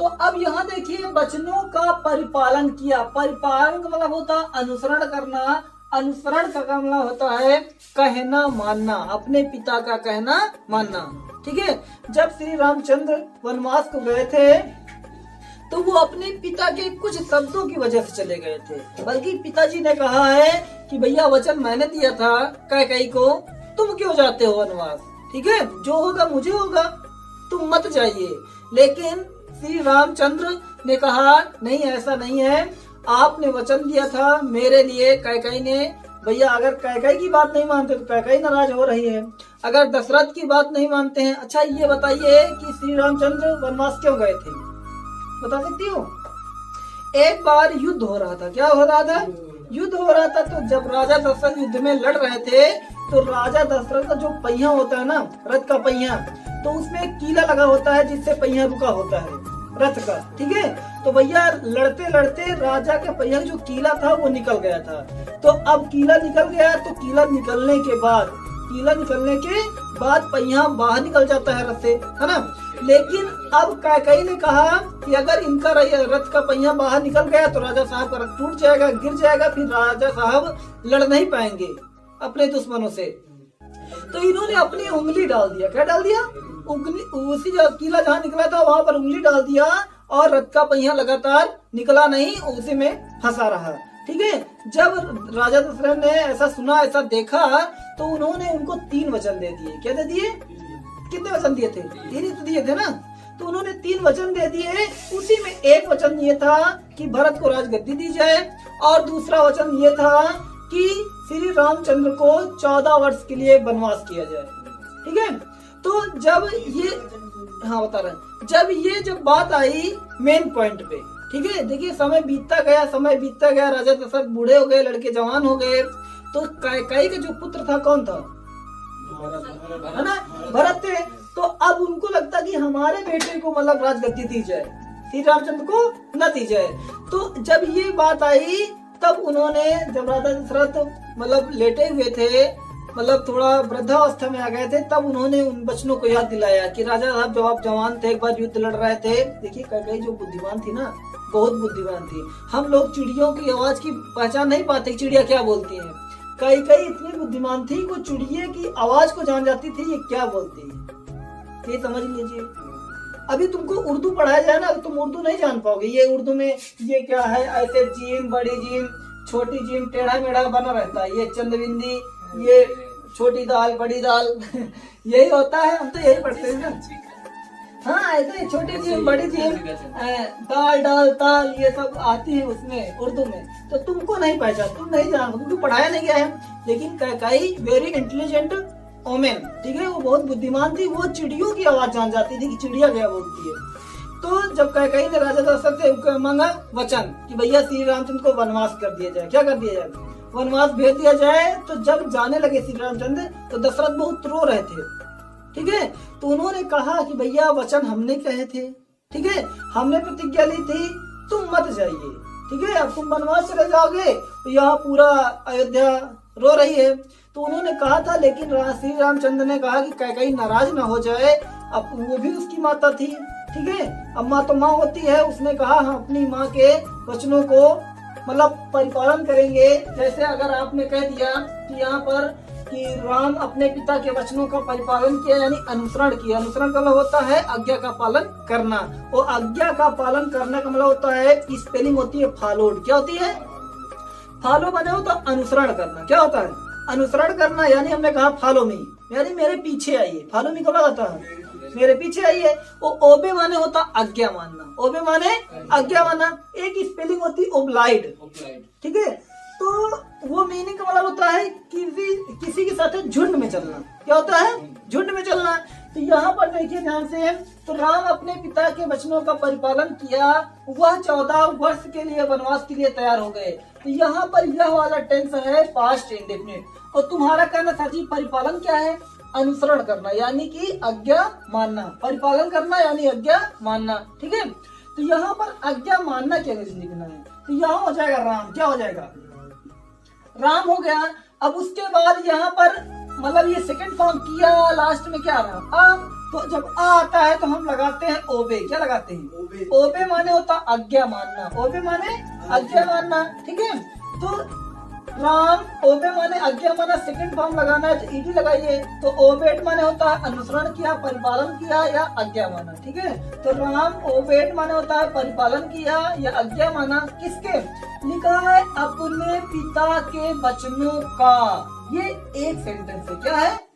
तो अब यहाँ देखिए वचनों का परिपालन किया। परिपालन का मतलब होता है अनुसरण करना, अनुसरण का मतलब होता है कहना मानना, अपने पिता का कहना मानना। ठीक है, जब श्री रामचंद्र वनवास को गए थे तो वो अपने पिता के कुछ शब्दों की वजह से चले गए थे, बल्कि पिताजी ने कहा है कि भैया वचन मैंने दिया था कैकेयी को, तुम क्यों जाते हो वनवास, ठीक है, जो होगा मुझे होगा, तुम मत जाइए। लेकिन श्री रामचंद्र ने कहा नहीं, ऐसा नहीं है, आपने वचन दिया था मेरे लिए कैकेयी ने। भैया अगर कैकेयी की बात नहीं मानते तो कैकेयी नाराज हो रही है, अगर दशरथ की बात नहीं मानते हैं। अच्छा ये बताइए कि श्री रामचंद्र वनवास क्यों गए थे, बता सकती हो? एक बार युद्ध हो रहा था। क्या हो रहा था? युद्ध हो रहा था। तो जब राजा दशरथ युद्ध में लड़ रहे थे तो राजा दशरथ का जो पहिया होता है ना, रथ का पहिया, तो उसमें एक कीला लगा होता है जिससे पहिया रुका होता है रथ का। ठीक है, तो भैया लड़ते लड़ते राजा के पहिया जो कीला था वो निकल गया था। तो अब कीला निकल गया, तो कीला निकलने के बाद पहिया बाहर निकल जाता है रथ से, है ना। लेकिन अब कैकेयी ने कहा कि अगर इनका रथ का पहिया बाहर निकल गया तो राजा साहब का रथ टूट जाएगा, गिर जाएगा, फिर राजा साहब लड़ नहीं पाएंगे अपने दुश्मनों से। तो इन्होंने अपनी उंगली डाल दिया। क्या डाल दिया? उंगली, उसी कीला जहाँ निकला था वहां पर उंगली डाल दिया और रथ का पहिया लगातार निकला नहीं, उसी में फंसा रहा। ठीक है, जब राजा दशरथ ने ऐसा सुना, ऐसा देखा, तो उन्होंने उनको 3 वचन दे दिए। क्या दे दिए? कितने वचन दिए थे? 3 ही तो दिए थे ना। तो उन्होंने 3 वचन दे दिए। उसी में एक वचन ये था कि भरत को राजगद्दी दी जाए, और दूसरा वचन ये था कि श्री रामचंद्र को 14 वर्ष के लिए वनवास किया जाए। ठीक है, तो जब ये बता रहे हैं, जब बात आई मेन पॉइंट पे, ठीक है, देखिए समय बीतता गया, राजा दशरथ बूढ़े हो गए, लड़के जवान हो गए। तो कैकेयी का जो पुत्र था कौन था? है ना, भरत थे। तो अब उनको लगता कि हमारे बेटे को मतलब राजगद्दी दी जाए, श्री रामचंद्र को न दी जाए। तो जब ये बात आई तब उन्होंने, जब राजा दशरथ मतलब लेटे हुए थे, मतलब थोड़ा वृद्धावस्था में आ गए थे, तब उन्होंने उन बचनों को याद दिलाया कि राजा साहब जब आप जवान थे, एक बार युद्ध लड़ रहे थे। देखिए कैकेयी जो बुद्धिमान थी ना, बहुत बुद्धिमान थी। हम लोग चिड़ियों की आवाज की पहचान नहीं पाते, चिड़िया क्या बोलती है। कैकेयी इतनी बुद्धिमान थी, वो चिड़िया की आवाज को जान जाती थी ये क्या बोलती है। ये समझ लीजिए। अभी तुमको उर्दू पढ़ाया जाए ना, तुम उर्दू नहीं जान पाओगे। ये उर्दू में ये क्या है, ऐसे जीम, बड़ी जीम, छोटी जीम, टेढ़ा मेढ़ा बना रहता है, ये चंद्रबिंदी, ये छोटी दाल, बड़ी दाल यही होता है। हम तो यही पढ़ते हैं ना। हाँ, ऐसे छोटी जीम, बड़ी जीम, दाल, डाल, ताल, ये सब आती है उसमें उर्दू में। तो तुमको नहीं पहचान, तुम नहीं जानते, तुमको पढ़ाया नहीं गया है। लेकिन कैकेयी वेरी इंटेलिजेंट ओमेन, ठीक है, वो बहुत बुद्धिमान थी। वो चिड़ियों की आवाज जान जाती थी कि चिड़िया क्या बोलती है। तो जब कैकेयी ने राजा दशरथ से मांगा वचन कि भैया श्री रामचंद्र को वनवास कर दिया जाए, क्या कर दिया जाए? वनवास भेज दिया जाए। तो जब जाने लगे श्री रामचंद्र तो दशरथ बहुत रो रहे थे। ठीक है, तो उन्होंने कहा कि भैया वचन हमने कहे थे, ठीक है, हमने प्रतिज्ञा ली थी, तुम मत जाइए। ठीक है, अब तुम वनवास चले जाओगे तो यहाँ पूरा अयोध्या रो रही है। तो उन्होंने कहा था, लेकिन श्री रामचंद्र ने कहा कि कैकेयी नाराज ना हो जाए, अब वो भी उसकी माता थी। ठीक है, अब माँ तो माँ होती है। उसने कहा हम अपनी माँ के वचनों को मतलब परिपालन करेंगे। जैसे अगर आपने कह दिया कि यहाँ पर कि राम अपने पिता के वचनों का परिपालन किया, यानी अनुसरण किया। अनुसरण का मतलब होता है आज्ञा का पालन करना, और आज्ञा का पालन करने का मतलब होता है, स्पेलिंग होती है फॉलोड। क्या होती है? फॉलो बने हो तो अनुसरण करना। क्या होता है? अनुसरण करना। यानी हमने कहा फॉलो मी, यानी मेरे पीछे आइए। फॉलो मी कब होता है? मेरे पीछे आइए। वो ओबे माने होता आज्ञा मानना, ओबे माने आज्ञा मानना। एक स्पेलिंग होती ओब्लाइड, ठीक है। तो वो मीनिंग का मतलब होता है किसी के साथ झुंड में चलना। क्या होता है? झुंड में चलना। तो यहाँ पर देखिए ध्यान से, तो राम अपने पिता के वचनों का परिपालन किया, वह 14 वर्ष के लिए वनवास के लिए तैयार हो गए। तो यहाँ पर यह वाला टेंस है पास्ट इंडेफिनिट। और तुम्हारा कहना साथी परिपालन क्या है? अनुसरण करना, यानी कि आज्ञा मानना। परिपालन करना यानी आज्ञा मानना। ठीक है, तो यहाँ पर आज्ञा मानना क्या लिखना है? तो यहाँ हो जाएगा राम। क्या हो जाएगा? राम हो गया। अब उसके बाद यहाँ पर मतलब ये सेकंड फॉर्म किया, लास्ट में क्या रहा? तो जब आ आता है तो हम लगाते हैं ओबे। क्या लगाते हैं? ओबे माने होता आज्ञा मानना। ओबे माने आज्ञा मानना। ठीक है, तो राम ओबे माने आज्ञा माना, सेकंड फॉर्म लगाना है तो ईडी लगाइए। तो ओबेट माने होता है अनुसरण किया, परिपालन किया या आज्ञा माना। ठीक है, तो राम ओबेट माने होता है परिपालन किया या आज्ञा माना। किसके? लिखा है अपने पिता के वचनों का। ये एक सेंटेंस है। क्या है?